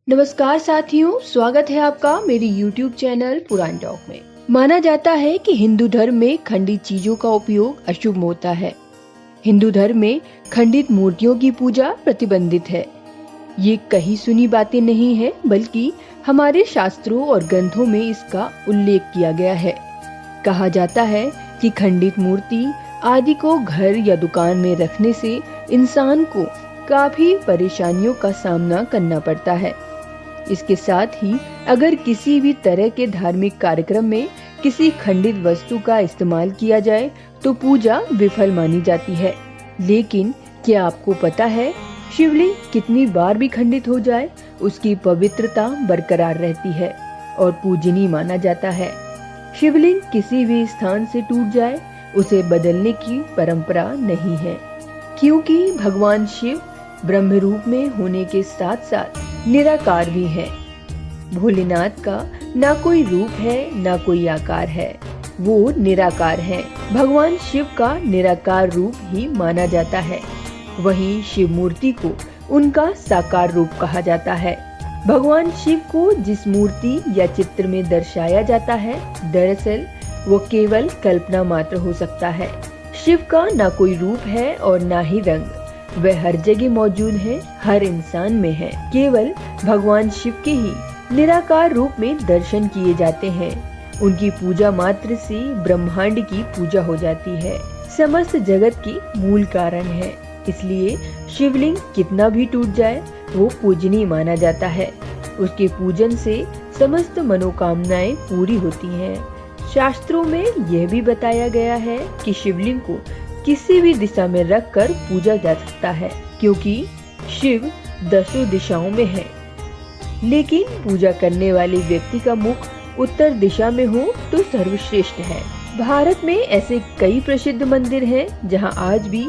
नमस्कार साथियों, स्वागत है आपका मेरी YouTube चैनल पुराण टॉक में। माना जाता है कि हिंदू धर्म में खंडित चीजों का उपयोग अशुभ होता है। हिंदू धर्म में खंडित मूर्तियों की पूजा प्रतिबंधित है। ये कहीं सुनी बातें नहीं है, बल्कि हमारे शास्त्रों और ग्रंथों में इसका उल्लेख किया गया है। कहा जाता है कि खंडित मूर्ति आदि को घर या दुकान में रखने से इंसान को काफी परेशानियों का सामना करना पड़ता है। इसके साथ ही अगर किसी भी तरह के धार्मिक कार्यक्रम में किसी खंडित वस्तु का इस्तेमाल किया जाए तो पूजा विफल मानी जाती है। लेकिन क्या आपको पता है, शिवलिंग कितनी बार भी खंडित हो जाए उसकी पवित्रता बरकरार रहती है और पूजनीय माना जाता है। शिवलिंग किसी भी स्थान से टूट जाए उसे बदलने की परंपरा नहीं है, क्योंकि भगवान शिव ब्रह्म रूप में होने के साथ साथ निराकार भी है। भोलेनाथ का ना कोई रूप है ना कोई आकार है, वो निराकार है। भगवान शिव का निराकार रूप ही माना जाता है। वहीं शिव मूर्ति को उनका साकार रूप कहा जाता है। भगवान शिव को जिस मूर्ति या चित्र में दर्शाया जाता है, दरअसल वो केवल कल्पना मात्र हो सकता है। शिव का ना कोई रूप है और ना ही रंग। वह हर जगह मौजूद है, हर इंसान में है। केवल भगवान शिव के ही निराकार रूप में दर्शन किए जाते हैं। उनकी पूजा मात्र से ब्रह्मांड की पूजा हो जाती है। समस्त जगत की मूल कारण है, इसलिए शिवलिंग कितना भी टूट जाए वो पूजनीय माना जाता है। उसके पूजन से समस्त मनोकामनाएं पूरी होती हैं। शास्त्रों में यह भी बताया गया है कि शिवलिंग को किसी भी दिशा में रखकर पूजा जा सकता है, क्योंकि शिव 10 दिशाओं में है। लेकिन पूजा करने वाले व्यक्ति का मुख उत्तर दिशा में हो तो सर्वश्रेष्ठ है। भारत में ऐसे कई प्रसिद्ध मंदिर हैं जहां आज भी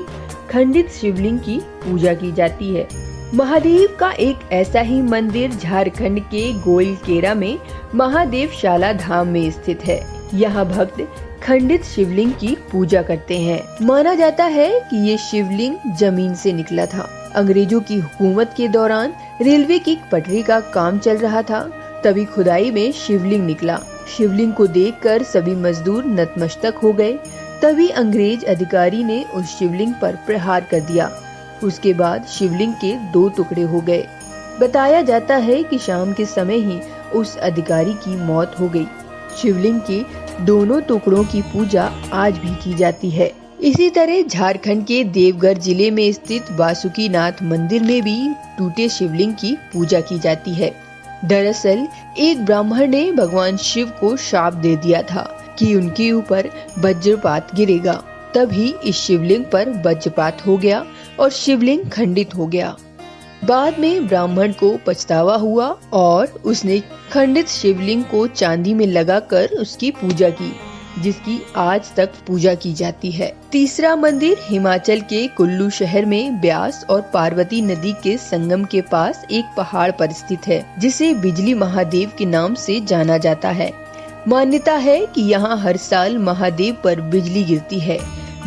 खंडित शिवलिंग की पूजा की जाती है। महादेव का एक ऐसा ही मंदिर झारखंड के गोइलकेरा में महादेव शाला धाम में स्थित है। यहाँ भक्त खंडित शिवलिंग की पूजा करते हैं। माना जाता है कि ये शिवलिंग जमीन से निकला था। अंग्रेजों की हुकूमत के दौरान रेलवे की पटरी का काम चल रहा था, तभी खुदाई में शिवलिंग निकला। शिवलिंग को देखकर सभी मजदूर नतमस्तक हो गए। तभी अंग्रेज अधिकारी ने उस शिवलिंग पर प्रहार कर दिया। उसके बाद शिवलिंग के 2 टुकड़े हो गए। बताया जाता है कि शाम के समय ही उस अधिकारी की मौत हो गई। शिवलिंग के दोनों टुकड़ों की पूजा आज भी की जाती है। इसी तरह झारखंड के देवघर जिले में स्थित वासुकीनाथ मंदिर में भी टूटे शिवलिंग की पूजा की जाती है। दरअसल एक ब्राह्मण ने भगवान शिव को शाप दे दिया था कि उनके ऊपर वज्रपात गिरेगा। तभी इस शिवलिंग पर वज्रपात हो गया और शिवलिंग खंडित हो गया। बाद में ब्राह्मण को पछतावा हुआ और उसने खंडित शिवलिंग को चांदी में लगाकर उसकी पूजा की, जिसकी आज तक पूजा की जाती है। तीसरा मंदिर हिमाचल के कुल्लू शहर में ब्यास और पार्वती नदी के संगम के पास एक पहाड़ पर स्थित है, जिसे बिजली महादेव के नाम से जाना जाता है। मान्यता है कि यहाँ हर साल महादेव पर बिजली गिरती है,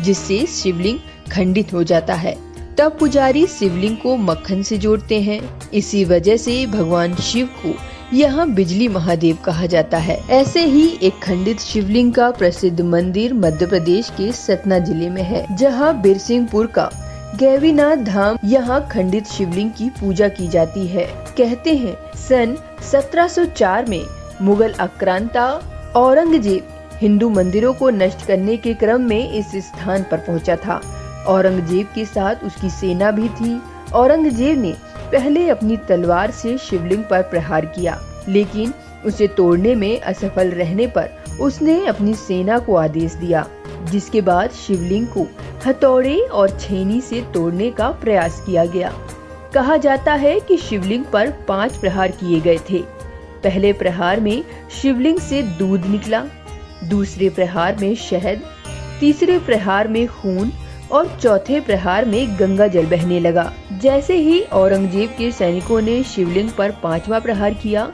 जिससे शिवलिंग खंडित हो जाता है। तब पुजारी शिवलिंग को मक्खन से जोड़ते हैं। इसी वजह से भगवान शिव को यहाँ बिजली महादेव कहा जाता है। ऐसे ही एक खंडित शिवलिंग का प्रसिद्ध मंदिर मध्य प्रदेश के सतना जिले में है, जहाँ बिरसिंहपुर का गैवीनाथ धाम। यहाँ खंडित शिवलिंग की पूजा की जाती है। कहते हैं सन 1704 में मुगल आक्रांता औरंगजेब हिंदू मंदिरों को नष्ट करने के क्रम में इस स्थान पर पहुंचा था। औरंगजेब के साथ उसकी सेना भी थी। औरंगजेब ने पहले अपनी तलवार से शिवलिंग पर प्रहार किया, लेकिन उसे तोड़ने में असफल रहने पर उसने अपनी सेना को आदेश दिया, जिसके बाद शिवलिंग को हथौड़े और छेनी से तोड़ने का प्रयास किया गया। कहा जाता है कि शिवलिंग पर 5 प्रहार किए गए थे। पहले प्रहार में शिवलिंग से दूध निकला, दूसरे प्रहार में शहद, तीसरे प्रहार में खून और चौथे प्रहार में गंगा जल बहने लगा। जैसे ही औरंगजेब के सैनिकों ने शिवलिंग पर 5वां प्रहार किया,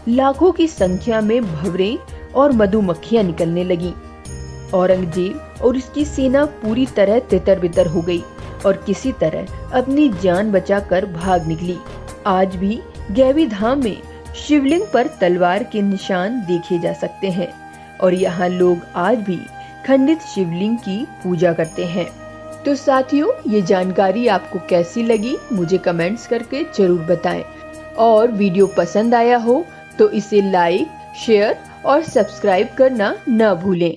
लाखों की संख्या में भंवरें और मधुमक्खियां निकलने लगी। औरंगजेब और उसकी सेना पूरी तरह तितर-बितर हो गई और किसी तरह अपनी जान बचाकर भाग निकली। आज भी गैवी धाम में शिवलिंग पर तलवार के निशान देखे जा सकते हैं और यहाँ लोग आज भी खंडित शिवलिंग की पूजा करते हैं। तो साथियों, ये जानकारी आपको कैसी लगी मुझे कमेंट्स करके जरूर बताएं और वीडियो पसंद आया हो तो इसे लाइक, शेयर और सब्सक्राइब करना न भूलें।